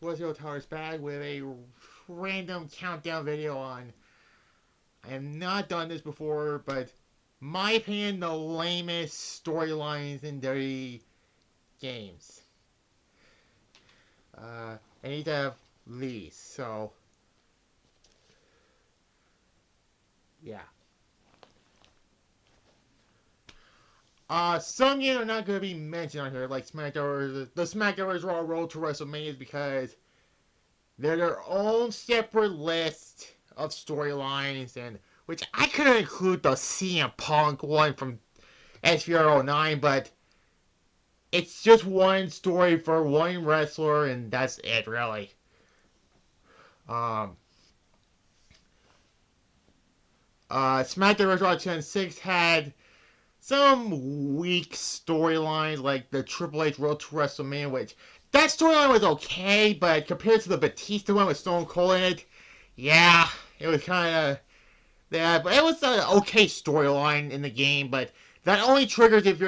Blizzard Towers back with a random countdown video on. I have not done this before, but my opinion, the lamest storylines in the games. I need to have these, so yeah. Some games are not going to be mentioned on here, like SmackDown, the SmackDown vs. Raw Road to WrestleMania, because they're their own separate list of storylines, and which I could include the CM Punk one from SVR09, but it's just one story for one wrestler, and that's it, really. Um, SmackDown vs. Raw 2006 had some weak storylines, like the Triple H Road to WrestleMania, which that storyline was okay, but compared to the Batista one with Stone Cold in it, yeah, it was kind of that. But it was an okay storyline in the game, but that only triggers if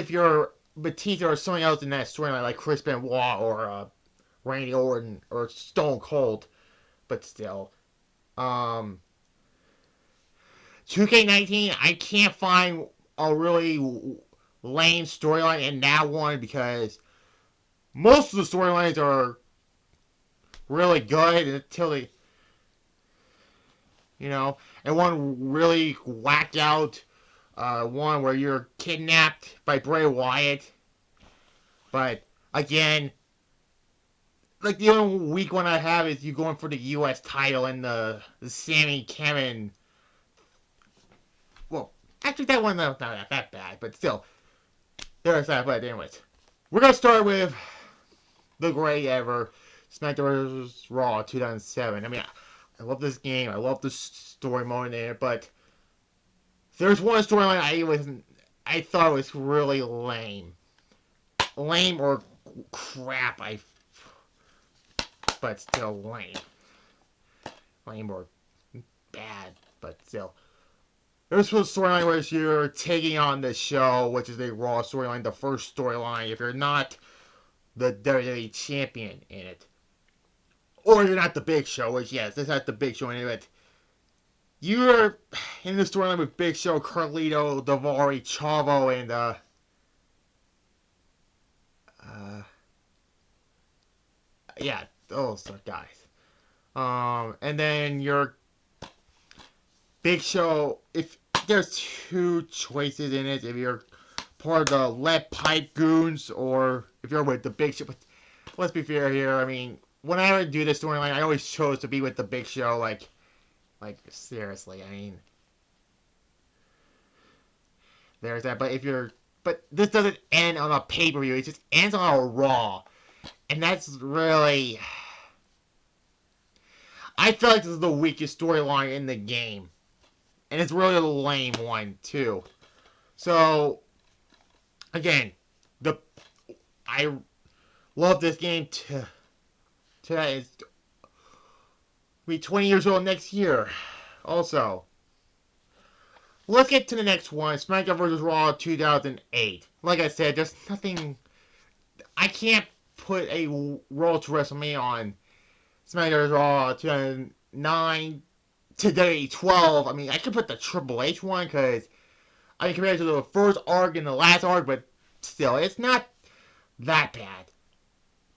you're Batista or someone else in that storyline, like Chris Benoit or Randy Orton or Stone Cold. But still, um, 2K19, I can't find a really lame storyline in that one because most of the storylines are really good until they, and one really whacked out one where you're kidnapped by Bray Wyatt. But again, like the only weak one I have is you going for the U.S. title and the Sammy Kevin. Well, actually that one not that bad, but still, there's that. But anyways, we're gonna start with the great ever SmackDown vs. Raw 2007. I mean, I love this game. I love the story mode in it, but there's one storyline I thought was really lame, or crap. But still lame or bad, but still. There's one storyline where you're taking on the show, which is a Raw storyline, the first storyline. If you're not the WWE champion in it, or you're not the Big Show, which yes, this has the Big Show in it, but you're in the storyline with Big Show, Carlito, Daivari, Chavo, and yeah, those guys. And then your Big Show. If there's two choices in it, if you're part of the Lead Pipe Goons or if you're with the Big Show. But let's be fair here. I mean, when I would do this storyline, I always chose to be with the Big Show. Like seriously. I mean, there's that. But this doesn't end on a pay-per-view. It just ends on a Raw, and that's really. I feel like this is the weakest storyline in the game, and it's really a lame one too. So, again, I love this game. Today is be 20 years old next year. Also, let's get to the next one. SmackDown vs. Raw 2008. Like I said, there's nothing. I can't put a Road to WrestleMania on SmackDown vs. Raw 2009 to 2012. I mean, I could put the Triple H one because I mean, compared to the first arc and the last arc, but still, it's not that bad.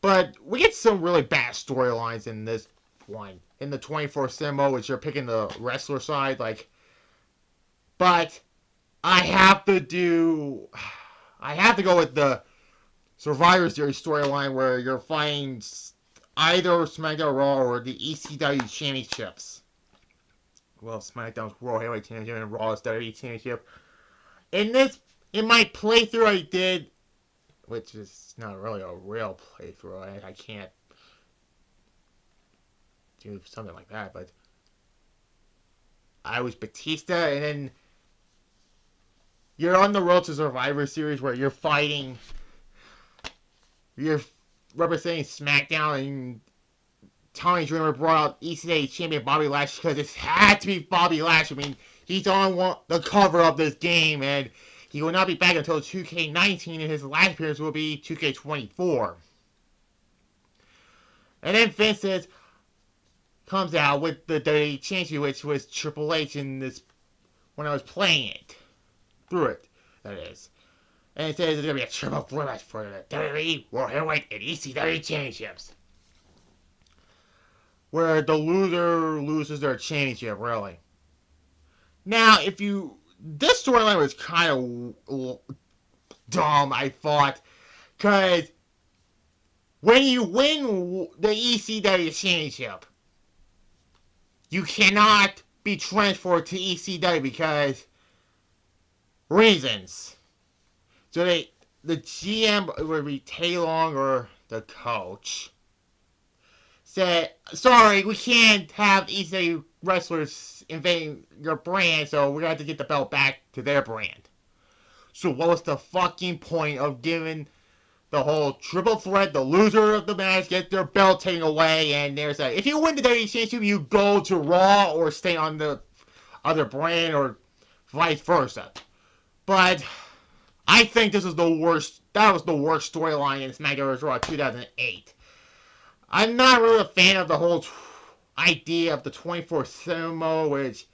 But we get some really bad storylines in this one. In the 24/7 mode, which you're picking the wrestler side, but I have to go with the Survivor Series storyline where you're fighting either SmackDown Raw or the ECW Championships. Well, SmackDown's World Heavyweight Championship and Raw's WWE Championship. In my playthrough I did, which is not really a real playthrough, I can't do something like that, but I was Batista, and then you're on the road to Survivor Series where you're representing SmackDown, and Tommy Dreamer brought out ECW champion Bobby Lashley because it had to be Bobby Lashley. I mean, he's on the cover of this game, and he will not be back until 2K19, and his last appearance will be 2K24. And then Vincent comes out with the WWE Championship, which was Triple H in this when I was playing it. Through it, that is. And it says it's going to be a triple threat match for the WWE World Heavyweight and ECW Championships. Where the loser loses their championship, really. Now, this storyline was kind of dumb, I thought. Because when you win the ECW Championship, you cannot be transferred to ECW because reasons. So the GM would be Tay Long or the coach said, sorry, we can't have ECW wrestlers invading your brand, so we're going to have to get the belt back to their brand. So what was the fucking point of giving the whole triple threat, the loser of the match gets their belt taken away, and there's a, if you win the WWE Championship, you go to Raw or stay on the other brand or vice versa. But I think this is the worst, that was the worst storyline in SmackDown vs. Raw 2008. I'm not really a fan of the whole idea of the 24/7 mode, which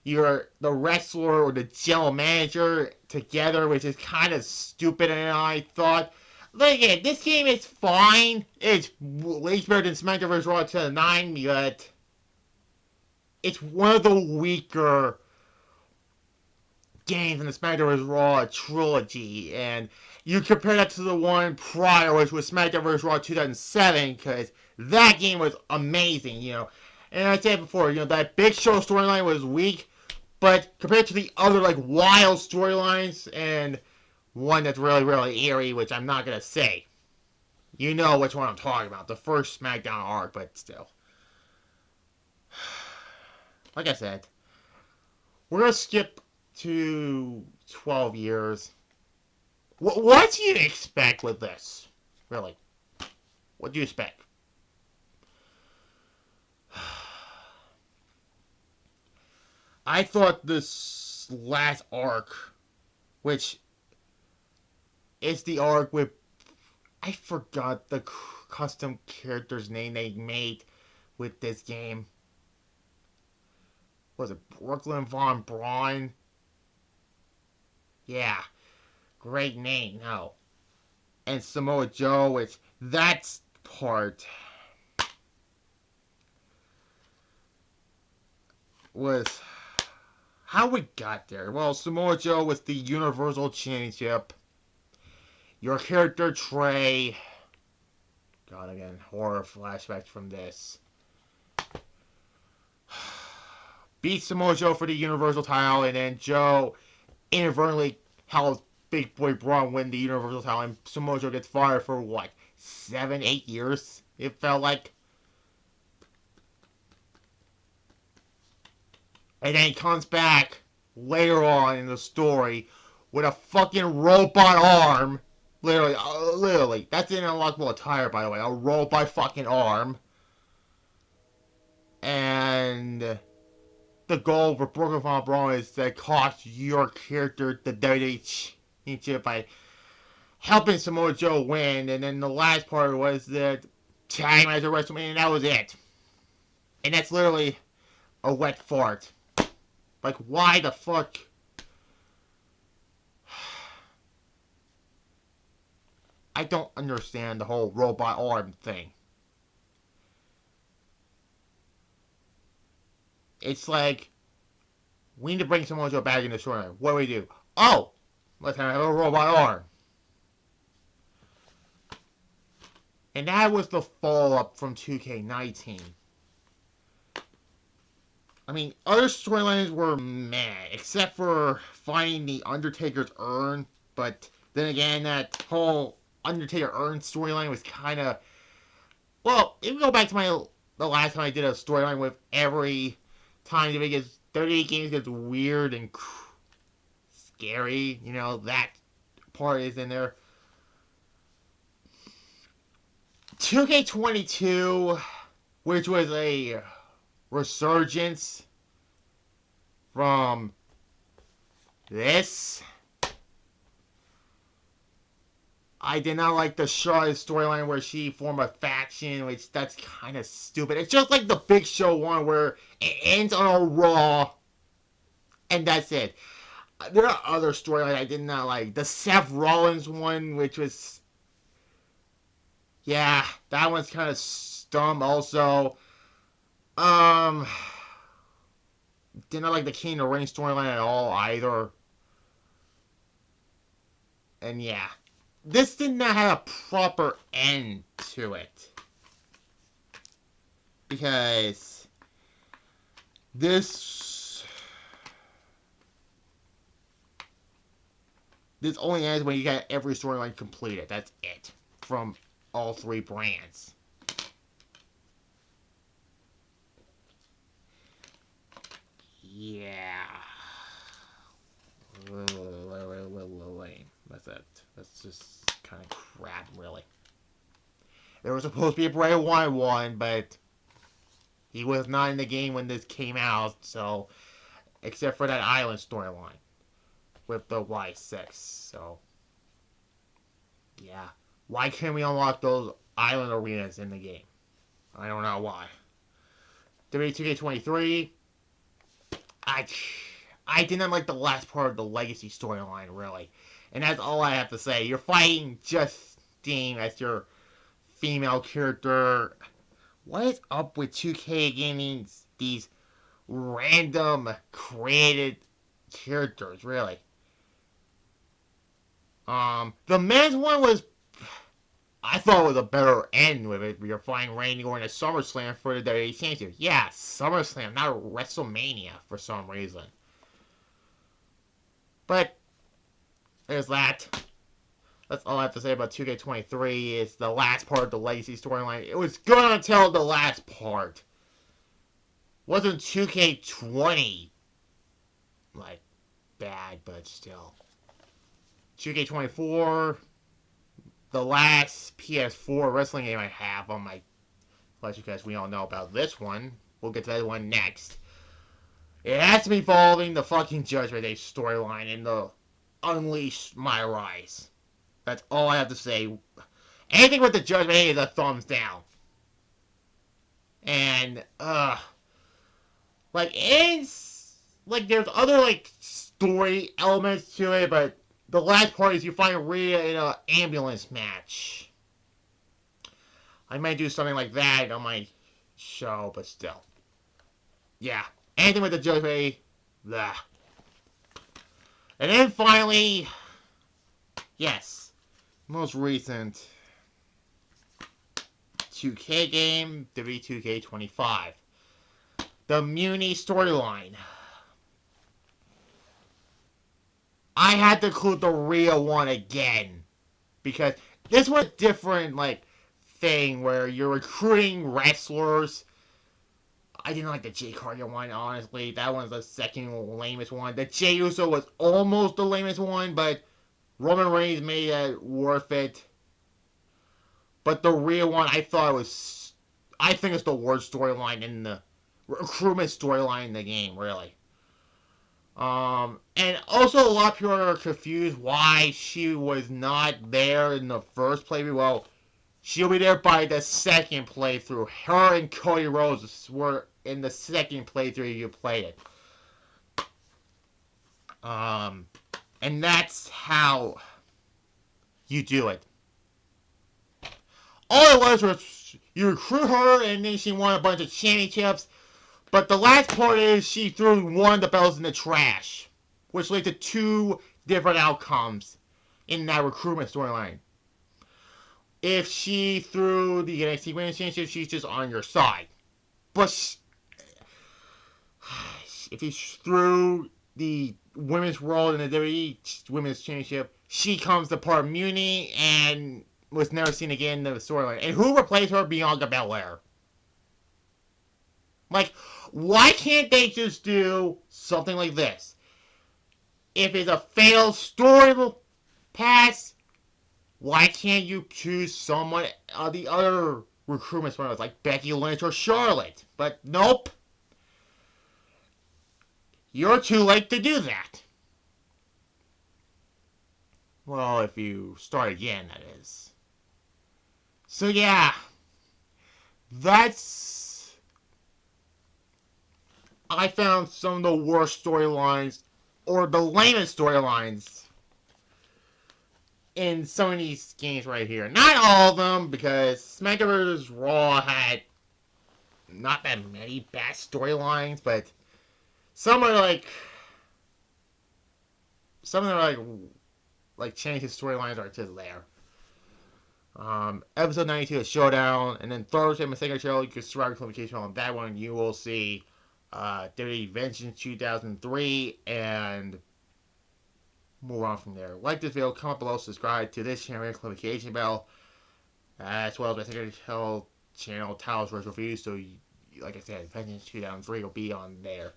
you're the wrestler or the general manager together, which is kind of stupid, and I thought, look again, this game is fine. It's way better than SmackDown vs. Raw 2009, but it's one of the weaker games in the SmackDown vs. Raw trilogy, and you compare that to the one prior, which was SmackDown vs. Raw 2007, because that game was amazing, you know. And I said before, you know, that Big Show storyline was weak, but compared to the other, like, wild storylines, and one that's really, really eerie, which I'm not going to say. You know which one I'm talking about. The first SmackDown arc, but still. Like I said, we're going to skip to 12 years. What do you expect with this? Really? What do you expect? I thought this last arc, which is the arc with, I forgot the custom character's name they made with this game. Was it Brooklyn Von Braun? Yeah. Great name, no. And Samoa Joe, which that's part was how we got there. Well, Samoa Joe was the Universal Championship. Your character Trey, God, again, horror flashbacks from this, beat Samoa Joe for the Universal title, and then Joe inadvertently helps Big Boy Braun win the Universal title, and Samoa Joe gets fired for what, 7-8 years, it felt like. And then he comes back later on in the story with a fucking robot arm. Literally. That's an unlockable attire, by the way. A robot fucking arm. And the goal for Brooklyn Von Braun is to cost your character the WWE Championship by helping Samoa Joe win. And then the last part was the tag match at WrestleMania, and that was it. And that's literally a wet fart. Like, why the fuck? I don't understand the whole robot arm thing. It's like, we need to bring Samoa Joe back in the story. What do we do? Oh! Let's have a robot arm. And that was the follow-up from 2K19. I mean, other storylines were meh, except for finding the Undertaker's urn. But then again, that whole Undertaker urn storyline was kind of, well, if we go back to the last time I did a storyline with every time the biggest 38 games gets weird and scary, you know, that part is in there. 2K22, which was a resurgence from this. I did not like the Charlotte storyline where she formed a faction, which that's kind of stupid. It's just like the Big Show one where it ends on a Raw, and that's it. There are other storylines I did not like. The Seth Rollins one, which was, yeah, that one's kind of dumb also. Um, did not like the King of the Ring storyline at all either. And yeah, this did not have a proper end to it. Because this only ends when you got every storyline completed. That's it. From all three brands. Yeah. Lame. That's it. That's just kind of crap, really. There was supposed to be a Bray Wyatt one, but he was not in the game when this came out, so except for that Island storyline with the Y6. So yeah. Why can't we unlock those Island arenas in the game? I don't know why. WWE 2K23, I didn't like the last part of the Legacy storyline, really. And that's all I have to say. You're fighting Justine as your female character. What is up with 2K getting these random created characters, really? The men's one was, I thought it was a better end with it. You're fighting Randy Orton at SummerSlam for the WWE Championship. Yeah, SummerSlam, not WrestleMania for some reason. But there's that. That's all I have to say about 2K23. It's the last part of the Legacy storyline. It was good until the last part. Wasn't 2K20 like bad, but still. 2K24, the last PS4 wrestling game I have on my flash, because we all know about this one. We'll get to that one next. It has to be following the fucking Judgment Day storyline and the Unleash My Rise. That's all I have to say. Anything with the Judgment Day is a thumbs down. And, like, it's, like, there's other, like, story elements to it, but the last part is you find Rhea in an ambulance match. I might do something like that on my show, but still. Yeah. Anything with the Judgment Day, blah. And then finally, yes, most recent 2K game, WWE2K25. The Muni storyline. I had to include the Rhea one again. Because this was a different, like, thing where you're recruiting wrestlers. I didn't like the Jay Cargill one, honestly. That one's the second lamest one. The Jey Uso was almost the lamest one, but Roman Reigns made it worth it. But the Rhea one, I think it's the worst storyline in the recruitment storyline in the game, really. And also a lot of people are confused why she was not there in the first playthrough. Well, she'll be there by the second playthrough. Her and Cody Rhodes were in the second playthrough you played it. And that's how you do it. All it was you recruit her and then she won a bunch of championships. But the last part is she threw one of the belts in the trash, which led to two different outcomes in that recruitment storyline. If she threw the NXT Women's Championship, she's just on your side. But if you threw the Women's World and the WWE Women's Championship, she comes to part of Muni and was never seen again in the storyline. And who replaced her? Bianca Belair. Like, why can't they just do something like this? If it's a failed story pass, why can't you choose someone of the other recruitment spoilers like Becky Lynch or Charlotte? But nope. You're too late to do that. Well, if you start again, that is. So yeah, that's... I found some of the worst storylines, or the lamest storylines, in some of these games right here. Not all of them, because SmackDown vs. Raw had not that many bad storylines, but some are like... Some of them are like changing storylines are just there. Episode 92 is Showdown, and then Thursday, my second show, you can subscribe to Communication. On that one, you will see WWE Vengeance 2003, and move on from there. Like this video, comment below, subscribe to this channel, notification bell, as well as my second channel, Towers vs. Reviews. So, like I said, Vengeance 2003 will be on there.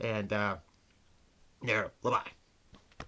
And, there, bye-bye.